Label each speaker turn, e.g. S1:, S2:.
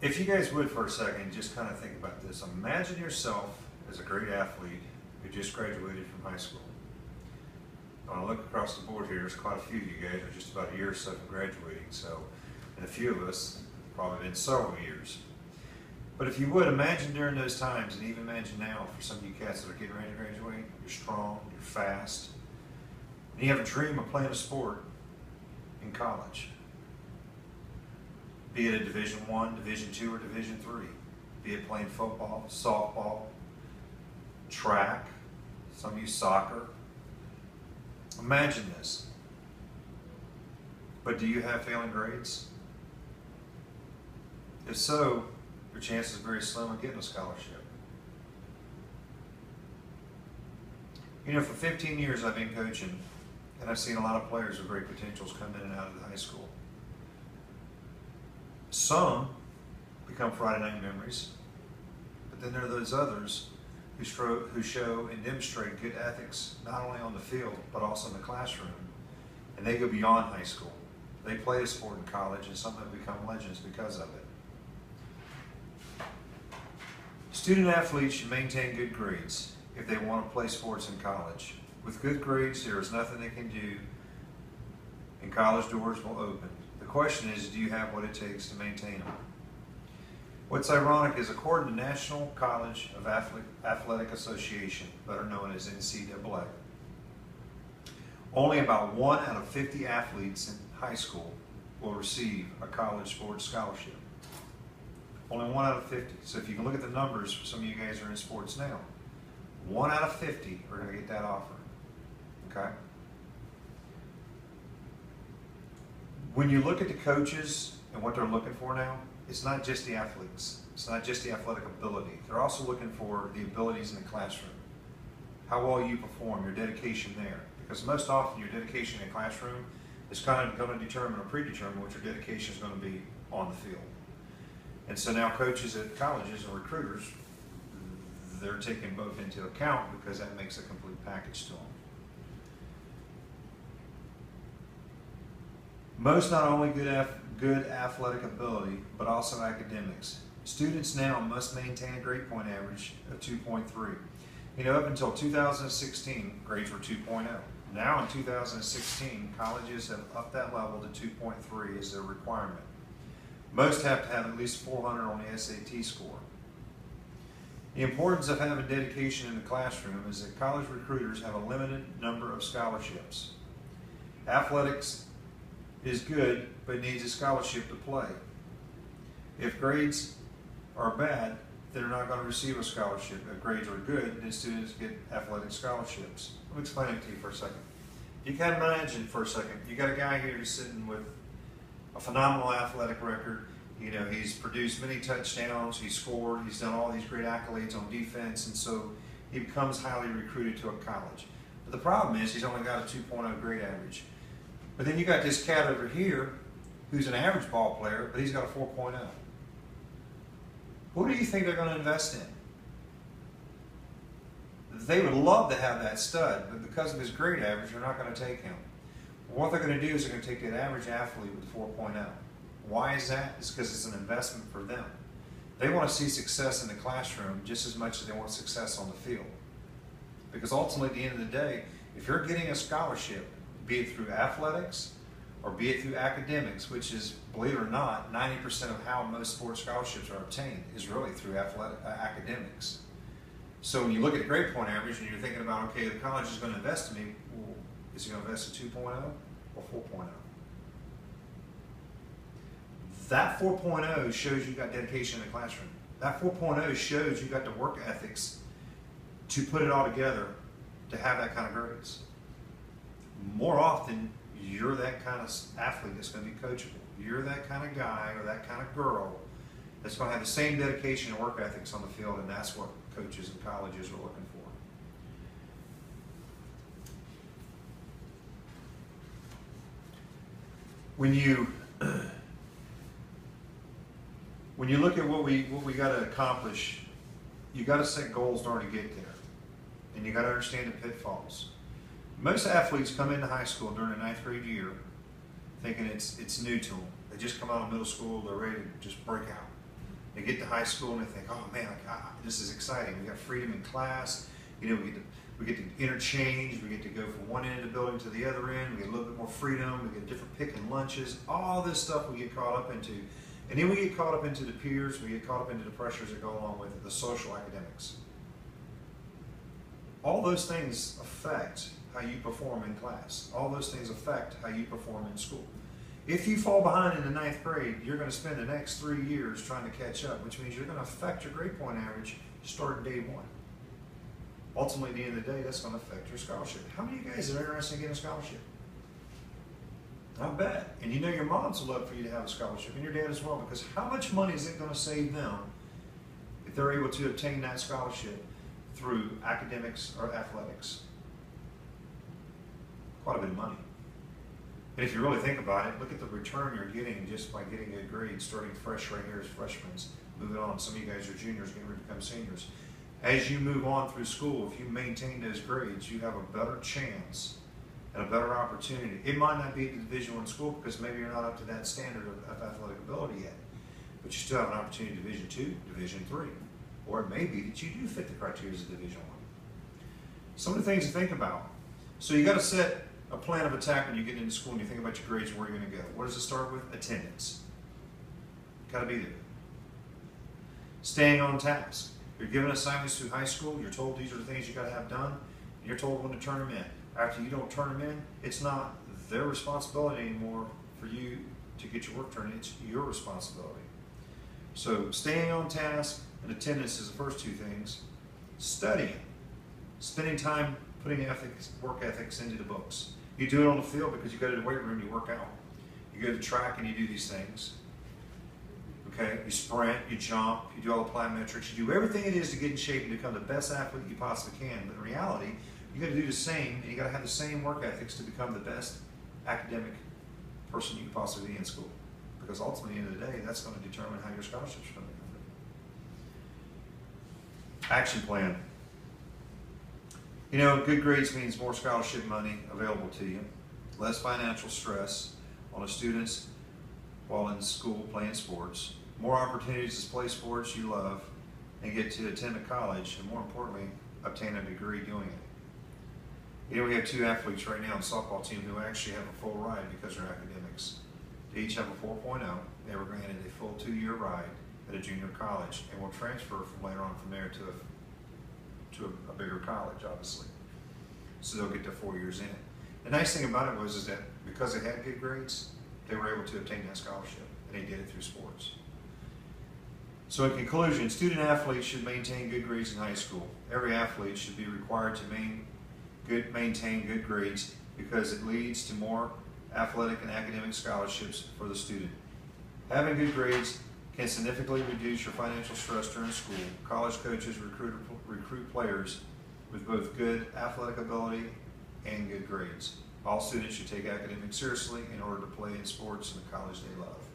S1: If you guys would for a second, just kind of think about this. Imagine yourself as a great athlete who just graduated from high school. When I look across the board here, there's quite a few of you guys are just about a year or so from graduating. So, and a few of us probably been several years. But if you would, imagine during those times, and even imagine now for some of you cats that are getting ready to graduate, you're strong, you're fast, and you have a dream of playing a sport in college. Be it a Division I, Division II, or Division III. Be it playing football, softball, track, some of you soccer. Imagine this. But do you have failing grades? If so, your chances are very slim of getting a scholarship. You know, for 15 years I've been coaching, and I've seen a lot of players with great potentials come in and out of the high school. Some become Friday night memories, but then there are those others who show and demonstrate good ethics, not only on the field, but also in the classroom. And they go beyond high school. They play a sport in college, and some have become legends because of it. Student athletes should maintain good grades if they want to play sports in college. With good grades, there is nothing they can do, and college doors will open. The question is, do you have what it takes to maintain them? What's ironic is, according to National College of Athletic Association, better known as NCAA, only about 1 out of 50 athletes in high school will receive a college sports scholarship. Only 1 out of 50. So if you can look at the numbers, for some of you guys are in sports now, 1 out of 50 are going to get that offer. Okay? When you look at the coaches and what they're looking for now, it's not just the athletes. It's not just the athletic ability. They're also looking for the abilities in the classroom. How well you perform, your dedication there. Because most often your dedication in the classroom is kind of going to determine or predetermine what your dedication is going to be on the field. And so now coaches at colleges and recruiters, they're taking both into account because that makes a complete package to them. Most not only good athletic ability, but also academics. Students now must maintain a grade point average of 2.3. You know, up until 2016, grades were 2.0. Now in 2016, colleges have upped that level to 2.3 as their requirement. Most have to have at least 400 on the SAT score. The importance of having dedication in the classroom is that college recruiters have a limited number of scholarships. Athletics is good, but needs a scholarship to play. If grades are bad, they're not going to receive a scholarship. If grades are good, then students get athletic scholarships. Let me explain it to you for a second. You can imagine for a second, you got a guy here who's sitting with a phenomenal athletic record. You know, he's produced many touchdowns, he's scored, he's done all these great accolades on defense, and so he becomes highly recruited to a college. But the problem is he's only got a 2.0 grade average. But then you got this cat over here who's an average ball player, but he's got a 4.0. Who do you think they're going to invest in? They would love to have that stud, but because of his grade average, they're not going to take him. What they're going to do is they're going to take that average athlete with 4.0. Why is that? It's because it's an investment for them. They want to see success in the classroom just as much as they want success on the field. Because ultimately, at the end of the day, if you're getting a scholarship, be it through athletics or be it through academics, which is, believe it or not, 90% of how most sports scholarships are obtained is really through academics. So when you look at the grade point average and you're thinking about, okay, the college is going to invest in me, well, is he going to invest in 2.0 or 4.0? That 4.0 shows you got dedication in the classroom. That 4.0 shows you got the work ethics to put it all together to have that kind of grades. More often, you're that kind of athlete that's going to be coachable. You're that kind of guy or that kind of girl that's going to have the same dedication and work ethics on the field, and that's what coaches and colleges are looking for. When you look at what we got to accomplish, you got to set goals in order to get there, and you got to understand the pitfalls. Most athletes come into high school during the 9th grade year thinking it's new to them. They just come out of middle school, they're ready to just break out. They get to high school and they think, oh man, this is exciting. We got freedom in class. You know, we get to interchange. We get to go from one end of the building to the other end. We get a little bit more freedom. We get different picking lunches. All this stuff we get caught up into. And then we get caught up into the peers. We get caught up into the pressures that go along with it, the social academics. All those things affect how you perform in class. All those things affect how you perform in school. If you fall behind in the 9th grade, you're going to spend the next 3 years trying to catch up, which means you're going to affect your grade point average starting day one. Ultimately, at the end of the day, that's going to affect your scholarship. How many of you guys are interested in getting a scholarship? I bet. And you know your moms would love for you to have a scholarship, and your dad as well, because how much money is it going to save them if they're able to obtain that scholarship through academics or athletics? Quite a bit of money. And if you really think about it, look at the return you're getting just by getting good grades, starting fresh right here as freshmen, moving on. Some of you guys are juniors, getting ready to become seniors. As you move on through school, if you maintain those grades, you have a better chance and a better opportunity. It might not be at the Division I school because maybe you're not up to that standard of athletic ability yet, but you still have an opportunity at Division II, Division III, or it may be that you do fit the criteria of Division I. Some of the things to think about. So you got to set a plan of attack when you get into school and you think about your grades and where you're going to go. What does it start with? Attendance. Got to be there. Staying on task. You're given assignments through high school. You're told these are the things you got to have done. And you're told when to turn them in. After you don't turn them in, it's not their responsibility anymore for you to get your work turned in. It's your responsibility. So staying on task and attendance is the first two things. Studying. Spending time putting work ethics into the books. You do it on the field because you go to the weight room, you work out. You go to the track and you do these things. Okay? You sprint, you jump, you do all the plyometrics, you do everything it is to get in shape and become the best athlete you possibly can. But in reality, you got to do the same, and you got to have the same work ethics to become the best academic person you can possibly be in school. Because ultimately, at the end of the day, that's going to determine how your scholarship's going to be. Action plan. You know, good grades means more scholarship money available to you, less financial stress on the students while in school playing sports, more opportunities to play sports you love and get to attend a college, and more importantly, obtain a degree doing it. You know, we have 2 athletes right now on the softball team who actually have a full ride because of their academics. They each have a 4.0. They were granted a full 2-year ride at a junior college and will transfer from later on from there to a bigger college, obviously. So they'll get their 4 years in it. The nice thing about it was that because they had good grades, they were able to obtain that scholarship, and they did it through sports. So in conclusion, student athletes should maintain good grades in high school. Every athlete should be required to maintain good grades because it leads to more athletic and academic scholarships for the student. Having good grades can significantly reduce your financial stress during school. College coaches recruit players with both good athletic ability and good grades. All students should take academics seriously in order to play in sports in the college they love.